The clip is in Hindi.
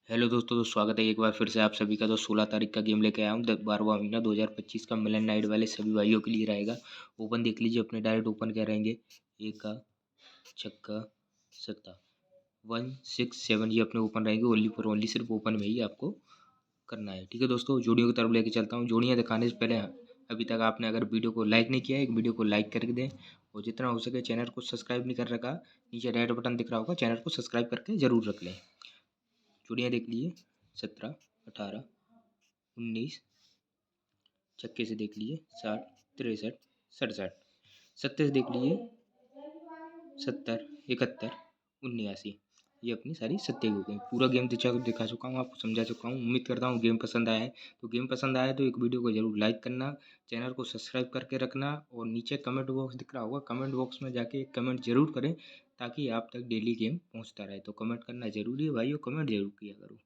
हेलो दोस्तों, तो स्वागत है एक बार फिर से आप सभी का। तो 16 तारीख का गेम लेके आया हूँ। 12वां महीना 2025 का मिलन नाइट वाले सभी भाइयों के लिए रहेगा। ओपन देख लीजिए अपने, डायरेक्ट ओपन क्या रहेंगे। एक का छक्का सत्ता 1 6 7 ये अपने ओपन रहेंगे। ओनली फॉर ओनली सिर्फ ओपन में ही आपको करना है। ठीक है दोस्तों, जोड़ियों की तरफ लेके चलता हूँ। जोड़ियाँ दिखाने से पहले अभी तक आपने अगर वीडियो को लाइक नहीं किया है, एक वीडियो को लाइक करके दें और जितना हो सके चैनल को सब्सक्राइब नहीं कर रखा, नीचे रेड बटन दिख रहा होगा, चैनल को सब्सक्राइब करके जरूर रख लें। जोड़ियाँ देख लीजिए 17 18 19, छक्के से देख लीजिए 60 63 67, सत्ते से देख लीजिए 70 71 79। ये अपनी सारी सत्ते हो गई। पूरा गेम दिखा चुका हूँ, आपको समझा चुका हूँ। उम्मीद करता हूँ गेम पसंद आया है। तो गेम पसंद आया तो एक वीडियो को जरूर लाइक करना, चैनल को सब्सक्राइब करके रखना और नीचे कमेंट बॉक्स दिख रहा होगा, कमेंट बॉक्स में जाके एक कमेंट जरूर करें ताकि आप तक डेली गेम पहुँचता रहे। तो कमेंट करना जरूरी है भाइयों, कमेंट जरूर किया करो।